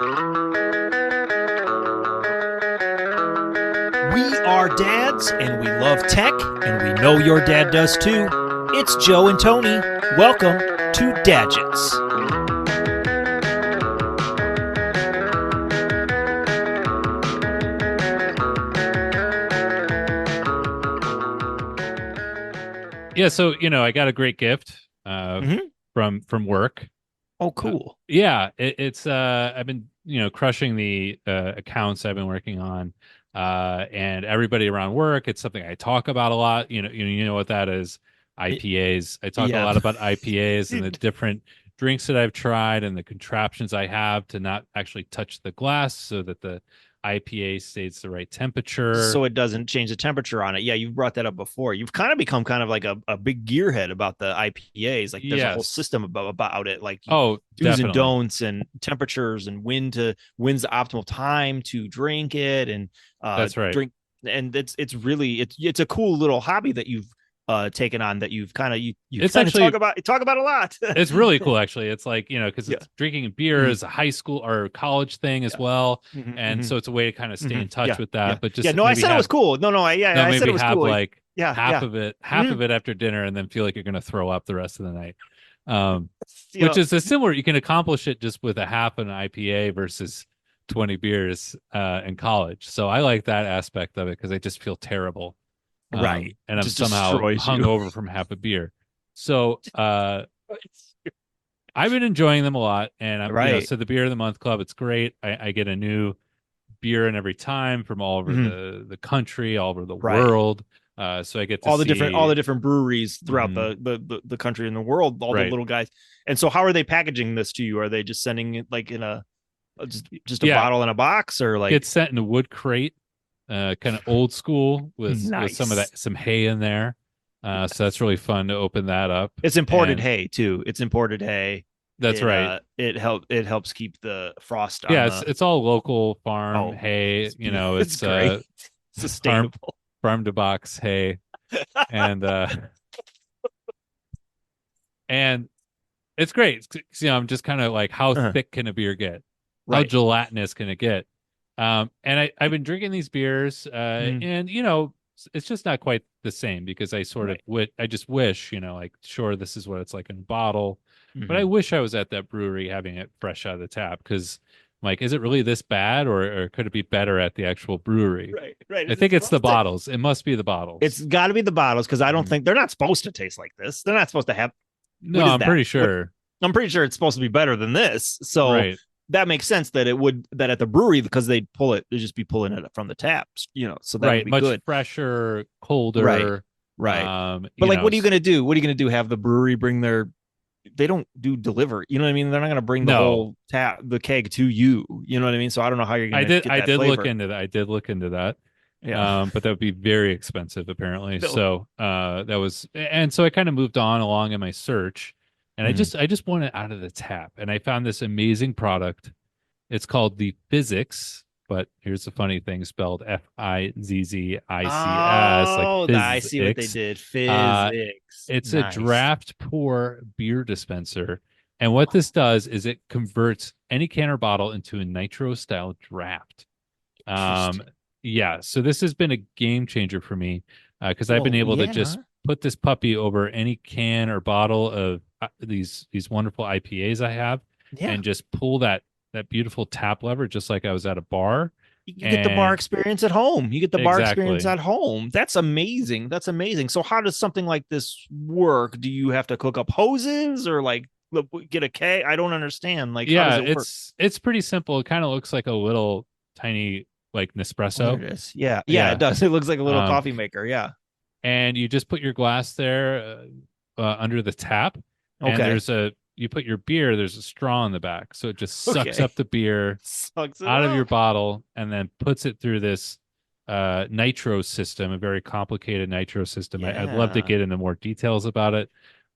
We are dads and we love tech, and we know your dad does too. It's Joe and Tony. Welcome to Dadgets. Yeah, so I got a great gift Mhm. from work. Oh, cool. Yeah, it's I've been crushing the accounts I've been working on, and everybody around work. It's something I talk about a lot. You know what that is? IPAs. I talk a Yeah. lot about IPAs and the different drinks that I've tried and the contraptions I have to not actually touch the glass so that the IPA stays the right temperature. So it doesn't change the temperature on it. Yeah, you've brought that up before. You've kind of become kind of like a big gearhead about the IPAs. Like there's a whole Yes. system about it, like Oh, do's and definitely. don'ts and temperatures and when's the optimal time to drink it and That's right. drink. And it's a cool little hobby that you've taken on that you've kind of you It's kind of actually talk about a lot. It's really cool, actually. It's like, because Yeah. it's drinking beer Mhm. is a high school or college thing as Yeah. well. Mhm, And mhm, so it's a way to kind of stay in mhm. touch Yeah. with Yeah. that, but Yeah. just No, I said it was cool. No, no, I said it maybe was have cool. like Yeah. Yeah. half Mhm. of it after dinner and then feel like you're going to throw up the rest of the night. You Which know, is a similar, you can accomplish it just with a half an IPA versus 20 beers, in college. So I like that aspect of it because I just feel terrible. right. And I'm Just somehow destroys you. hungover from half a beer. So, I've been enjoying them a lot, and Right. so the beer of the month club, it's great. I get a new beer in every time from all over Mhm. the country, all over the Right. world. So I get to see. All the different breweries throughout Mhm, the country and the world, all the right. little guys. And so how are they packaging this to you? Are they just sending it like in a just a Yeah, bottle in a box or gets like sent in a wood crate, kind of old school with some of nice. that, some hay in there. So that's really fun to open that up. It's imported And hay too. It's imported hay. that's right. It helps keep the frost on Yeah, the it's all local farm oh hay. it's it's It's great. farm Sustainable. farm to box hay, and and it's great. 'Cause, I'm just kind of like, how Uh-huh. thick can a beer get? How Right. gelatinous can it get? And I've been drinking these beers, Mhm. and it's just not quite the same because Right. I just wish, like, sure, this is what it's like in a bottle, but I Mhm. wish I was at that brewery having it fresh out of the tap because, like, is it really this bad, or could it be better at the actual brewery? Right. Right. I think It's it's the supposed to bottles. It must be the it's bottles. got to be the bottles because I don't Mhm. think they're not supposed to taste like this. They're not supposed to have No, what is I'm that? pretty What sure. I'm pretty sure it's supposed to be better than this. So Right. that makes sense that it would that at the brewery because they'd just be pulling it from the taps, so that would Right, be much good. fresher, Right. colder. Right. But like what are you gonna do? What are you gonna do? Have the brewery bring their they don't do delivery. You know what I mean? They're not gonna bring the No, whole the keg to you. You know what I mean? So I don't know how you're gonna get I that did look flavor. into that. I did look into that. Yeah. But that would be very expensive apparently. No. So, and so I kind of moved on along in my search, and Mhm. I just wanted out of the tap, and I found this amazing product. It's called the Physics, but here's the funny thing, spelled Fizzicks, like Oh, I see what they physics. did. Uh, Physics. it's a Nice. draft pour beer dispenser. And what this does is it converts any can or bottle into a nitro style draft. Um, Interesting. yeah, so this has been a game changer for me, because I've been Well, able to yeah. just put this puppy over any can or bottle of these wonderful IPAs I have, Yeah. and just pull that beautiful tap lever just like I was at a bar. You get the bar And experience at home. You get the bar experience exactly. at home. That's amazing. That's amazing. So how does something like this work? Do you have to cook up hoses or like get a keg? I don't understand. Like, how does Yeah, it work? it's pretty simple. It kind of looks like a little tiny, like, Oh, there Nespresso. it is. Yeah. Yeah, it Yeah. does. It looks like a little Um, coffee maker. Yeah. and you just put your glass there, under the tap, and Okay. you put your beer, there's a straw in the back, so it just sucks Okay. up the beer Sucks it out of your up. bottle and then puts it through this nitro system, a very complicated nitro system. I'd love to Yeah. get into more details about it,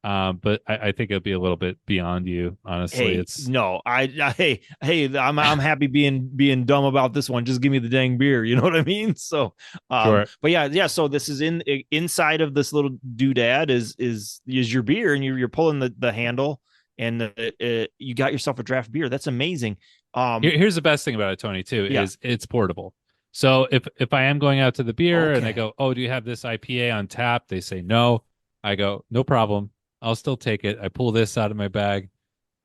but I think it'll be a little bit beyond you, honestly. Hey, It's no, hey, I'm happy being dumb about this one. Just give me the dang beer. You know what I mean? So, sure. but yeah. So this is inside of this little doodad is your beer, and you're pulling the handle, and you got yourself a draft beer. That's amazing. Here's the best thing about it, Tony, too, Yeah. is it's portable. So if I am going out to the beer and they Okay. go, "Oh, do you have this IPA on tap?" They say no. I go, "No problem. I'll still take it." I pull this out of my bag,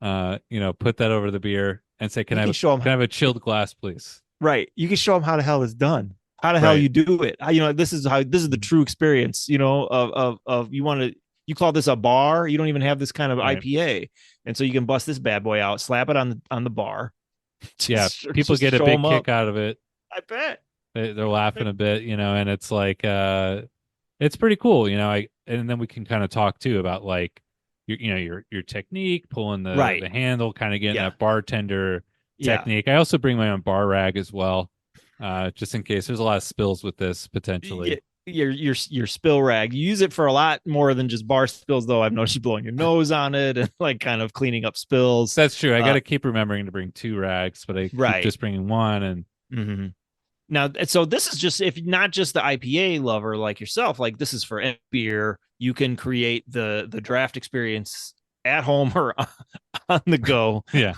put that over the beer and say, You can show them can I have a chilled glass, please?" right. You can show them how the hell it's done. How the hell Right. you do it. This is the true experience, of you call this a bar, you don't even have this kind of Right. IPA. And so you can bust this bad boy out, slap it on the bar. Yeah. People Just get a show big them up. kick out of it. I bet. They're laughing a bit, and it's like it's pretty cool, and then we can kind of talk too about like your technique, pulling the Right. handle, kind of getting Yeah. that bartender Yeah. technique. I also bring my own bar rag as well, just in case there's a lot of spills with this Yeah. potentially. Your spill rag. You use it for a lot more than just bar spills, though. I've noticed you blowing your nose on it and like kind of cleaning up spills. That's true. I got to keep remembering to bring two rags, but I keep Right. just bringing one. And Mm-hmm. Now, so this is just if not just the IPA lover like yourself, like this is for any beer. You can create the draft experience at home or on the go. yeah,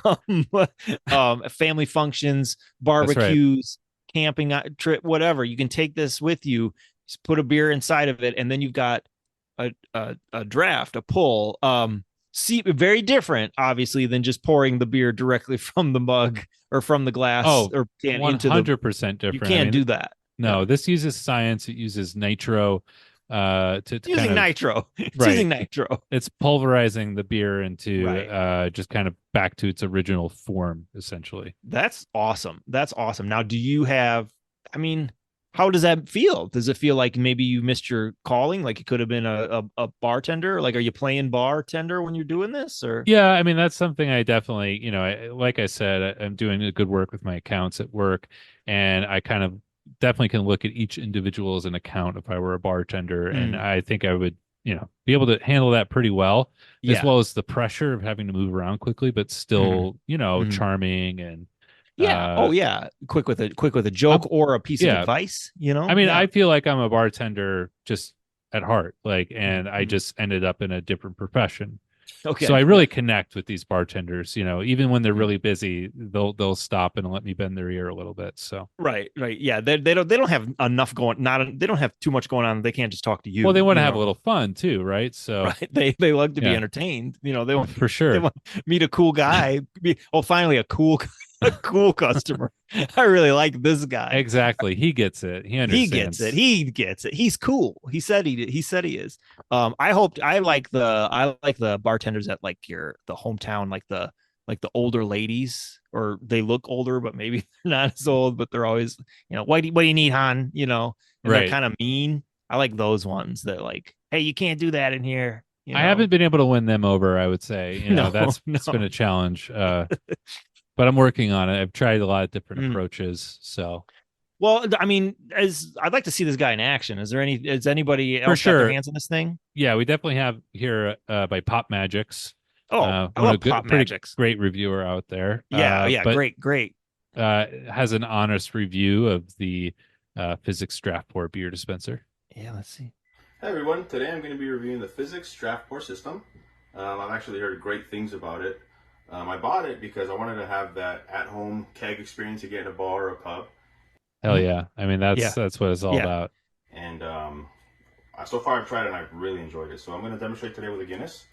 Family functions, that's right. barbecues, camping trip, whatever. You can take this with you, just put a beer inside of it, and then you've got a draft, a pull. See, very different, obviously, than just pouring the beer directly from the mug or from the glass Oh, or can into the. 100% You different. I can't mean, do that. no, Yeah. this uses science. It uses nitro to kind Using of nitro. It's right. using nitro. It's pulverizing the beer into Right. just kind of back to its original form, essentially. That's awesome. That's awesome. Now, do you have, I mean, how does that feel? Does it feel like maybe you missed your calling? Like it could have been a bartender? Like, are you playing bartender when you're doing this or? Yeah, I mean that's something I definitely, like I said, I'm doing a good work with my accounts at work, and I kind of definitely can look at each individual as an account if I were a bartender, and Mm, I think I would, be able to handle that pretty well, as yeah. well as the pressure of having to move around quickly, but Mm, still, mm. charming and Yeah. Oh, yeah. Quick with a joke I'm or a piece of yeah, advice, I mean, Yeah. I feel like I'm a bartender just at heart, like, and I Mhm. just ended up in a different profession. So I Okay. Yeah. really connect with these bartenders, even when they're Mm. really busy, they'll stop and let me bend their ear a little bit. So, Right. Right. Yeah. They don't have enough going. Not they don't have too much going on. They can't just talk to well, they you. want to have a little fun too, right? So, Right. They like to be yeah, entertained. They want for they sure. want meet a cool guy. Finally a cool a cool customer. I really like this guy. Exactly. He gets it. He He gets it. understands. He gets it. He's cool. He said he did. He said he is. I like the bartenders at like the hometown, like the older ladies, or they look older, but maybe they're not as old, but they're always, what do you need, hon? And they're Right. kind of mean. I like those ones that like, hey, you can't do that in here. I haven't been able to win them over, I would say. No, That's been no. a challenge. But I'm working on it. I've tried a lot of different Mm. approaches. So, Well, I mean, as I'd like to see this guy in action. Is anybody for else got their sure, hands on this thing? yeah, we definitely have here by Pop Magics, Oh, I one of love the Pop pretty Magics. great reviewer out there. Yeah, yeah, But great, great. has an honest review of the Physics Draft Pour beer dispenser. Yeah, let's see. Hi everyone, today I'm going to be reviewing the Physics Draft Pour system. I've actually heard great things about it. I bought it because I wanted to have that at-home keg experience you get in a bar or a pub. Hell yeah! I mean Yeah, that's what it's all yeah. about. And so far I've tried it and I've really enjoyed it. So I'm going to demonstrate today with a Guinness.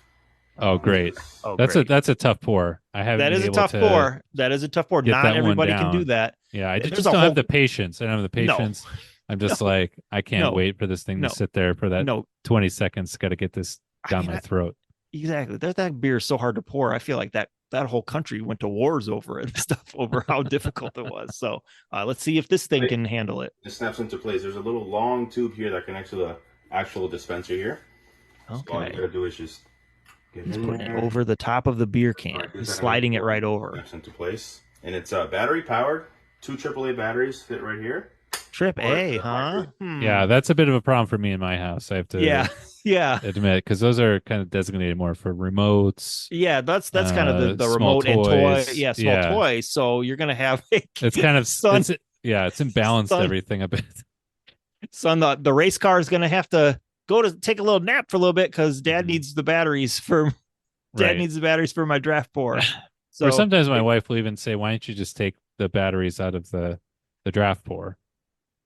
Oh, great! Oh, That's a great. that's a tough pour. I haven't That been is a able tough to pour. That is a tough pour. get Not that one everybody can do down. that. Yeah, I There's just a don't have whole the patience. I don't have the no, patience. I'm just no, like, I can't no, wait for this thing to no, sit there for that no. 20 seconds. Got to get this I down mean, my throat. exactly. That beer is so hard to pour. I feel like that whole country went to wars over it and stuff, over how difficult it was. So let's see if this thing can handle it. It snaps into place. There's a little long tube here that connects to the actual dispenser here. So all you Okay. gotta do is just get He's in putting it there. over the top of the beer can. Right, He's that sliding it right everything over. snaps into place. And it's battery powered. 2 AAA batteries fit right here. Trip Or A, the huh? micro- Yeah, that's a bit of a problem for me in my house. I have Yeah. to Yeah. admit, because those are kind of designated more for remotes, Yeah, that's kind of the small remote and toy. toys. Yeah, small Yeah, toys. So you're gonna have it's kind of son, it's imbalanced son, everything a bit. son. The race car is gonna have to go to take a little nap for a little bit because dad Mhm. needs the batteries for dad Right. needs the batteries for my draft pour. So or sometimes my wife will even say, "Why don't you just take the batteries out of the draft pour?"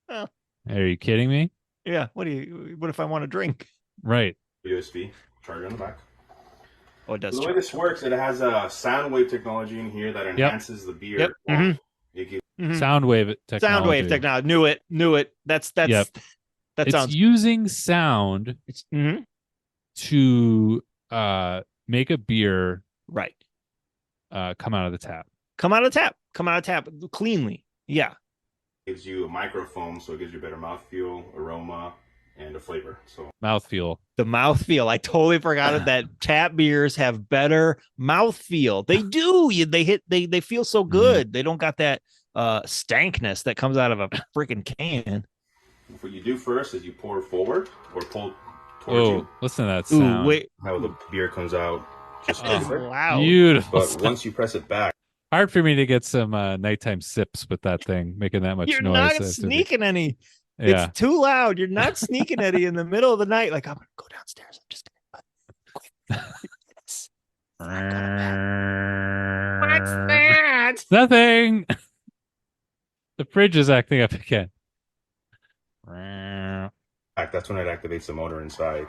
well, Are you kidding me? yeah. What if I want to drink? Right. USB charger on the back. Oh, it does. So the way this works, it has a sound wave technology in here that Yep. enhances the beer. Yep. Mm-hmm. It gives Sound wave technology. Sound wave technology. Knew it. That's Yep. that It's sounds. using sound It's to make a beer right. come out of the tap. Come out of tap cleanly. Yeah. gives you a microfoam, so it gives you better mouthfeel, aroma, and a flavor. So Mouthfeel. The mouthfeel. I totally forgot it that tap beers have better mouthfeel. They do. They feel so good. They don't got that stankness that comes out of a freaking can. what you do first is you pour forward or pull towards you. Listen to that sound. Ooh, wait. How the beer comes out just Loud. Beautiful. But once you press it back, Hard for me to get some nighttime sips with that thing making that much You're noise. not sneaking any. Yeah. It's too loud. You're not sneaking any in the middle of the night. Like, I'm gonna go downstairs. I'm just gonna What's that? Nothing. The fridge is acting up again. that's when it activates the motor inside,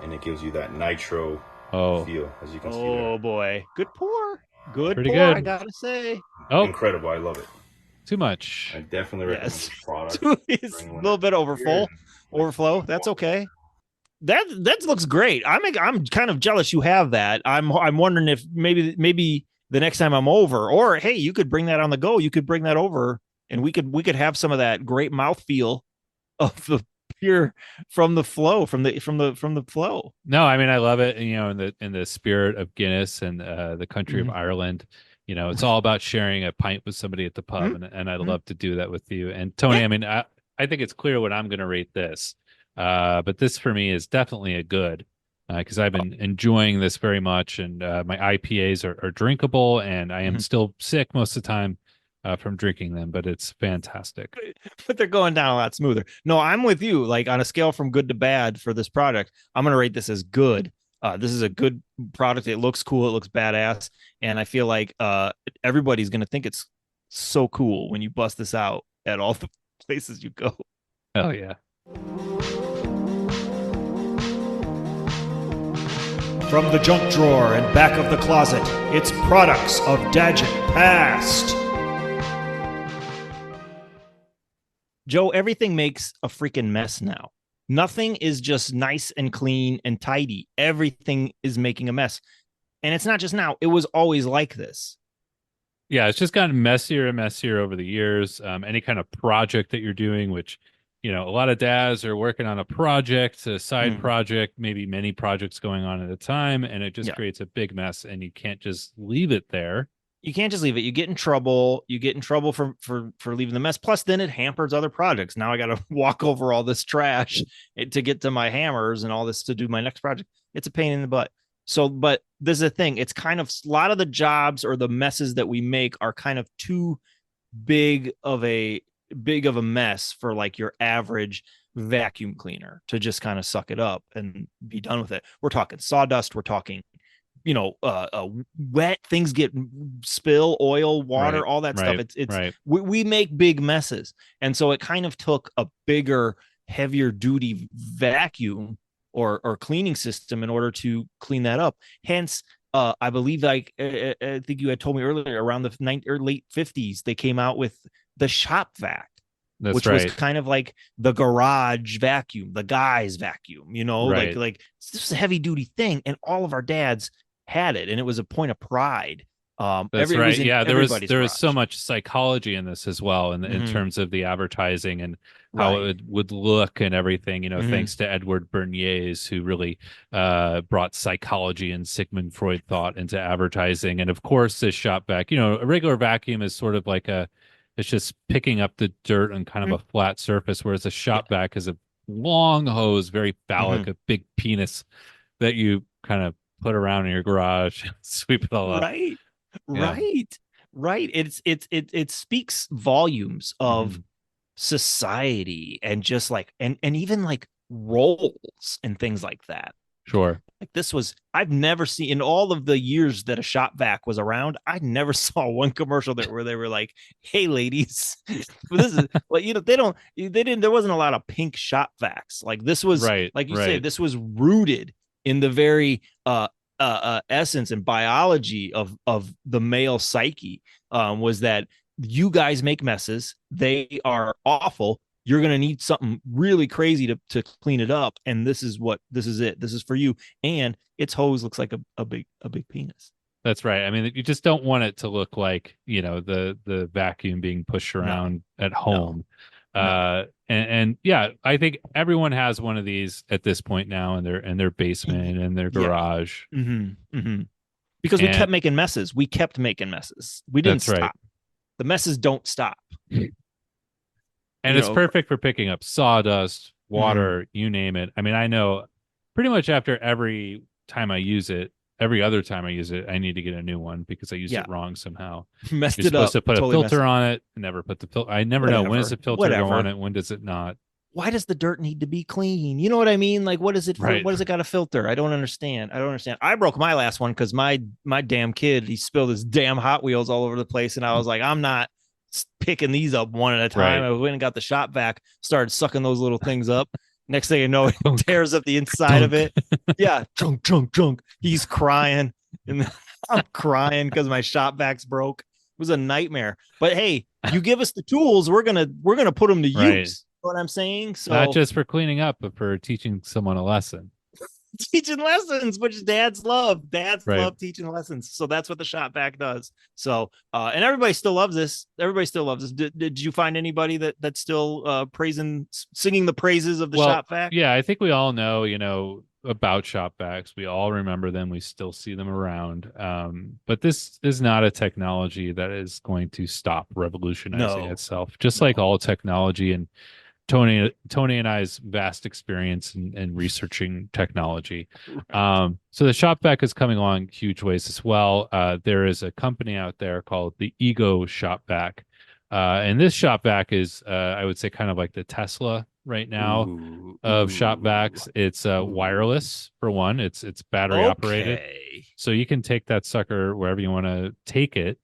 and it gives you that nitro feel, as you can see there. Oh boy, good pour. Good Pretty pour. good. I gotta say. Oh, Incredible! I love it. too much. I definitely recommend Yes. this product. It's a little bit overflow. That's okay. That looks great. I'm kind of jealous you have that. I'm wondering if maybe the next time I'm over, or hey, you could bring that on the go. You could bring that over, and we could have some of that great mouthfeel of the beer from the flow from the flow. No, I mean I love it. You know, in the spirit of Guinness and the country of Ireland. You know, it's all about sharing a pint with somebody at the pub, and I'd love to do that with you. And Tony, I mean, I think it's clear what I'm going to rate this. But this for me is definitely a good because I've been enjoying this very much, and my IPAs are drinkable, and I am still sick most of the time from drinking them, but it's fantastic. But they're going down a lot smoother. No, I'm with you. Like on a scale from good to bad for this product, I'm going to rate this as good. This is a good product. It looks cool. It looks badass. And I feel like everybody's going to think it's so cool when you bust this out at all the places you go. Hell yeah. From the junk drawer and back of the closet, it's products of Dadget Past. Joe, everything makes a freaking mess now. Nothing is just nice and clean and tidy. Everything is making a mess. And it's not just now. It was always like this. Yeah, it's just gotten messier and messier over the years. Any kind of project that you're doing, which, you know, a lot of dads are working on a project, a side project, maybe many projects going on at a time, and it just creates a big mess, and you can't just leave it there. You can't just leave it. You get in trouble. You get in trouble for leaving the mess. Plus, then it hampers other projects. Now I got to walk over all this trash to get to my hammers and all this to do my next project. It's a pain in the butt. So, but this is a thing. It's kind of a lot of the jobs or the messes that we make are kind of too big of a mess for like your average vacuum cleaner to just kind of suck it up and be done with it. We're talking sawdust. We're talking, you know, wet things get spill, oil, water, all that stuff. It's we make big messes. And so it kind of took a bigger, heavier duty vacuum or cleaning system in order to clean that up. Hence, I believe, like I think you had told me earlier, around the late 50s, they came out with the shop vac. Which was kind of like the garage vacuum, the guy's vacuum, you know, like this is a heavy duty thing. And all of our dads had it, and it was a point of pride. That's right. Yeah, there was so much psychology in this as well, in terms of the advertising and how it would look and everything. You know, thanks to Edward Bernays, who really brought psychology and Sigmund Freud thought into advertising. And of course, this shop vac. You know, a regular vacuum is sort of like it's just picking up the dirt on kind of a flat surface, whereas a shop vac is a long hose, very phallic, a big penis that you kind of put around in your garage and sweep it all up. Right. It speaks volumes of society and just like and even like roles and things like that. Sure. Like this was, I've never seen in all of the years that a shop vac was around, I never saw one commercial where they were like, "Hey, ladies, this is well, they didn't, there wasn't a lot of pink shop vacs. Like this was, Right. like you say, Right. this was rooted in the very essence and biology of the male psyche. Was that you guys make messes? They are awful. You're going to need something really crazy to clean it up. And this is it. This is for you. And its hose looks like a big penis. That's right. I mean, you just don't want it to look like, the vacuum being pushed No, around at home. no. And yeah, I think everyone has one of these at this point now in their basement and their Yeah. garage. Because we And kept making messes. We kept making messes. We didn't that's right. stop. The messes don't stop. And it's perfect for picking up sawdust, water, you name it. I mean, I know pretty much after every time I use it, every other time I use it, I need to get a new one because I used it wrong somehow. Messed You're it up. supposed to put Totally a filter on it. Never put the filter. I never know when does the filter go on it, when does it not. Why does the dirt need to be clean? You know what I mean? Like, what is it for? Right. What does it got to filter? I don't understand. I broke my last one because my damn kid, he spilled his damn Hot Wheels all over the place, and I was like, I'm not picking these up one at a time. Right. I went and got the shop vac, started sucking those little things up. Next thing you know, it tears up the inside of it. Yeah, chunk. He's crying, and I'm crying because my shop vac's broke. It was a nightmare. But hey, you give us the tools, we're gonna put them to use. You know what I'm saying? So not just for cleaning up, but for teaching someone a lesson. Teaching lessons, which dads love. Dads love teaching lessons. So that's what the shop vac does. So and everybody still loves this. Did you find anybody that's still singing the praises of the shop vac? Yeah, I think we all know, about shop vacs. We all remember them. We still see them around. But this is not a technology that is going to stop revolutionizing itself. Just like all technology, and Tony and I's vast experience in researching technology. So the shop vac is coming along huge ways as well. There is a company out there called the Ego Shop Vac. And this shop vac is, I would say, kind of like the Tesla right now of shop vacs. It's wireless for one. It's battery operated. So you can take that sucker wherever you want to take it,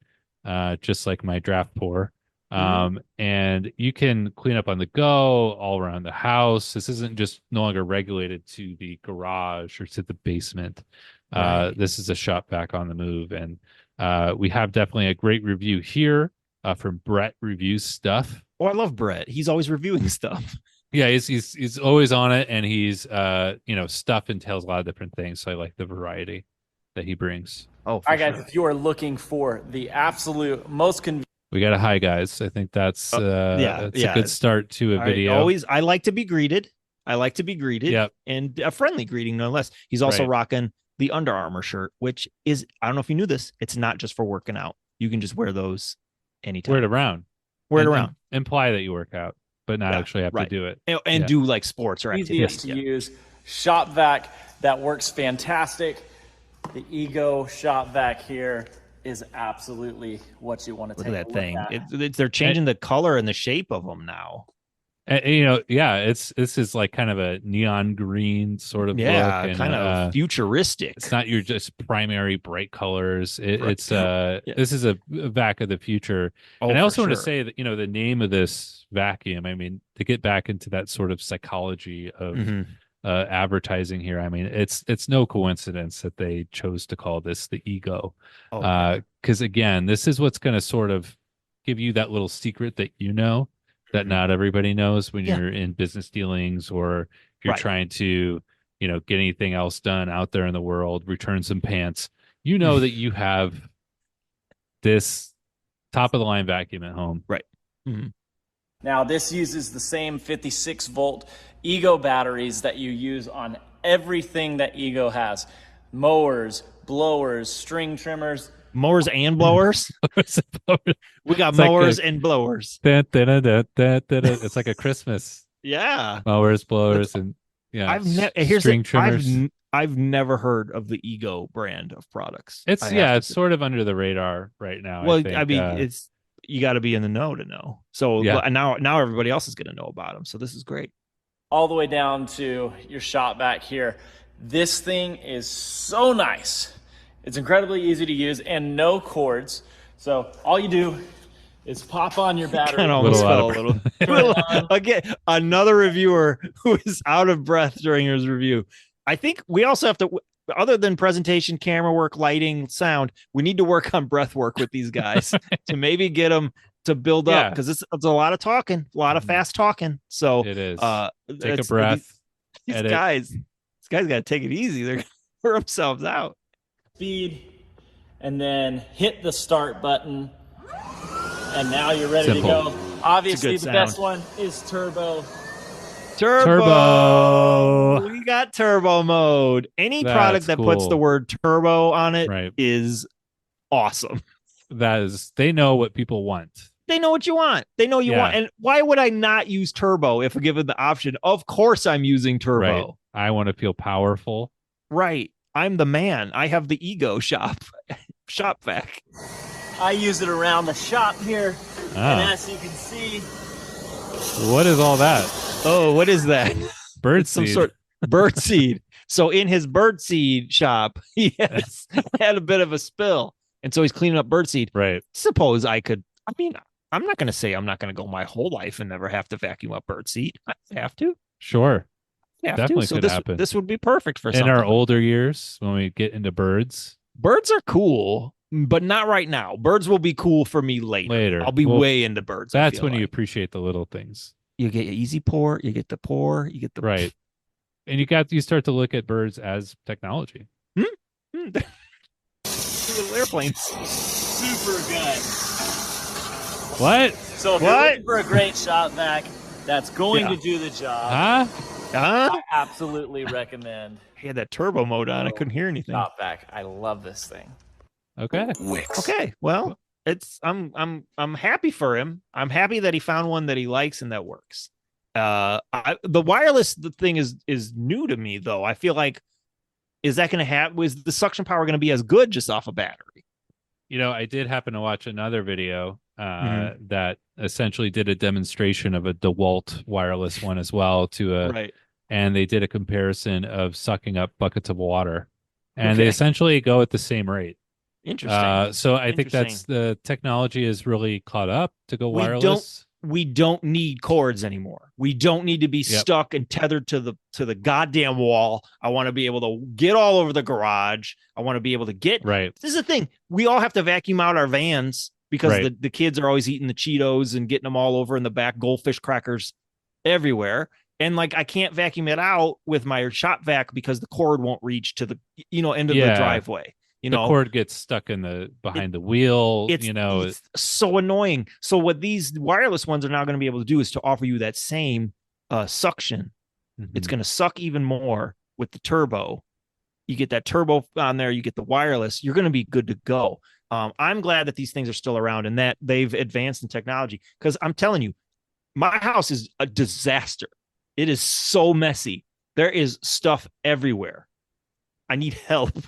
just like my draft pour. And you can clean up on the go all around the house. This isn't just no longer regulated to the garage or to the basement. This is a shop vac on the move. And we have definitely a great review here from Brett Reviews Stuff. Oh, I love Brett. He's always reviewing stuff. Yeah, he's always on it, and he's stuff entails a lot of different things. So I like the variety that he brings. Oh, all right, guys, if you are looking for the absolute most convenient. We got a hi, guys. I think that's a good start to a video. I like to be greeted. Yep. And a friendly greeting, no less. He's also rocking the Under Armour shirt, which is, I don't know if you knew this, it's not just for working out. You can just wear those anytime. Wear it around. Imply that you work out, but not actually have to do it. And do like sports or activities. Easiest to use shop vac that works fantastic. The Ego shop vac here is absolutely what you want to take. Look at that thing. They're changing the color and the shape of them now. This is like kind of a neon green sort of look, and kind of futuristic. It's not your just primary bright colors. This is a vac of the future. And I also want to say that the name of this vacuum, I mean, to get back into that sort of psychology of advertising here, I mean, it's no coincidence that they chose to call this the Ego, because again, this is what's going to sort of give you that little secret that not everybody knows when you're in business dealings, or if you're trying to get anything else done out there in the world, return some pants, that you have this top of the line vacuum at home. Now this uses the same 56-volt Ego batteries that you use on everything that Ego has: mowers, blowers, string trimmers. Mowers and blowers. We got mowers and blowers. It's like a Christmas. Mowers, blowers, and string trimmers. I've never heard of the Ego brand of products. It's sort of under the radar right now. Well, I mean, it's, you got to be in the know to know. So now everybody else is going to know about them. So this is great. All the way down to your shop vac here. This thing is so nice. It's incredibly easy to use and no cords. So all you do is pop on your battery. Kind of almost fell a little. Again, another reviewer who is out of breath during his review. I think we also have to, other than presentation, camera work, lighting, sound, we need to work on breath work with these guys to maybe get them to build up, because it's a lot of talking, a lot of fast talking. So it is. Take a breath. These guys got to take it easy. They're going to wear themselves out. Speed, and then hit the start button, and now you're ready to go. Obviously, the best one is turbo. Turbo. We got turbo mode. Any product that puts the word turbo on it is awesome. They know what people want. They know what you want. They know you want. And why would I not use turbo if given the option? Of course I'm using turbo. Right. I want to feel powerful. Right. I'm the man. I have the ego shop vac. I use it around the shop here. And as you can see. What is all that? Oh, what is that? Bird some sort of bird seed. So in his bird seed shop, he had a bit of a spill. And so he's cleaning up bird seed. Right. Suppose I could, I'm not going to say I'm not going to go my whole life and never have to vacuum up bird seed. I have to. Sure. Definitely could happen. This would be perfect for something. In our older years, when we get into birds. Birds are cool, but not right now. Birds will be cool for me later. I'll be way into birds. That's when you appreciate the little things. You get easy pour, you get the pour, you get the right. And you start to look at birds as technology. Little airplanes. Super good. What? So if you're looking for a great shop vac that's going to do the job, I absolutely recommend. He had that turbo mode on. I couldn't hear anything. Shop vac. I love this thing. Okay. Okay. Well, I'm happy for him. I'm happy that he found one that he likes and that works. The wireless thing is new to me though. I feel like, is that going to have, was the suction power going to be as good just off a battery? I did happen to watch another video that essentially did a demonstration of a DeWalt wireless one as well and they did a comparison of sucking up buckets of water, and they essentially go at the same rate. Interesting. So I think that's the technology is really caught up to go wireless. We don't need cords anymore. We don't need to be stuck and tethered to the goddamn wall. I want to be able to get all over the garage. I want to be able to get right. This is the thing. We all have to vacuum out our vans because the kids are always eating the Cheetos and getting them all over in the back, goldfish crackers everywhere. And like, I can't vacuum it out with my shop vac because the cord won't reach to the, end of the driveway. The cord gets stuck behind the wheel. It's so annoying. So what these wireless ones are now going to be able to do is to offer you that same suction. Mm-hmm. It's going to suck even more with the turbo. You get that turbo on there. You get the wireless. You're going to be good to go. I'm glad that these things are still around and that they've advanced in technology, because I'm telling you, my house is a disaster. It is so messy. There is stuff everywhere. I need help.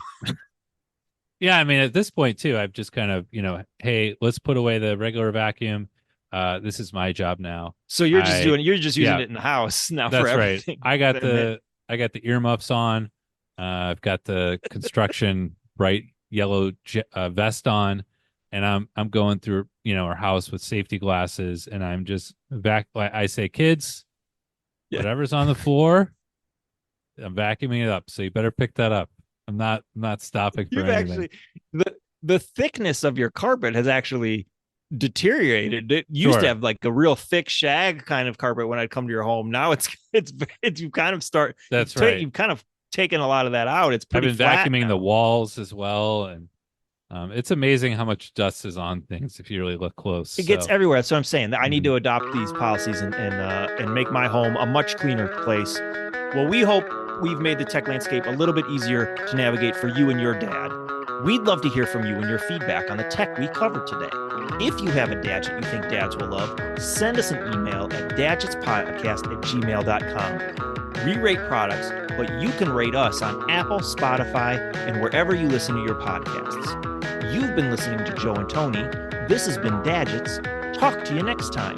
Yeah, I mean, at this point too, I've just kind of, hey, let's put away the regular vacuum. This is my job now. So you're just using it in the house now. That's for everything. Right. I got the earmuffs on. I've got the construction bright yellow vest on, and I'm going through our house with safety glasses, and I'm just I say, kids, whatever's on the floor, I'm vacuuming it up. So you better pick that up. I'm not stopping for anything. The thickness of your carpet has actually deteriorated. It used to have like a real thick shag kind of carpet when I'd come to your home. Now it's you kind of start. That's right. You've kind of taken a lot of that out. It's pretty. I've been vacuuming the walls as well, and it's amazing how much dust is on things if you really look close. It gets everywhere. That's what I'm saying. I need to adopt these policies and make my home a much cleaner place. Well, we hope we've made the tech landscape a little bit easier to navigate for you and your dad. We'd love to hear from you and your feedback on the tech we covered today. If you have a Dadget you think dads will love, send us an email at dadgetspodcast@gmail.com. We rate products, but you can rate us on Apple, Spotify, and wherever you listen to your podcasts. You've been listening to Joe and Tony. This has been Dadgets. Talk to you next time.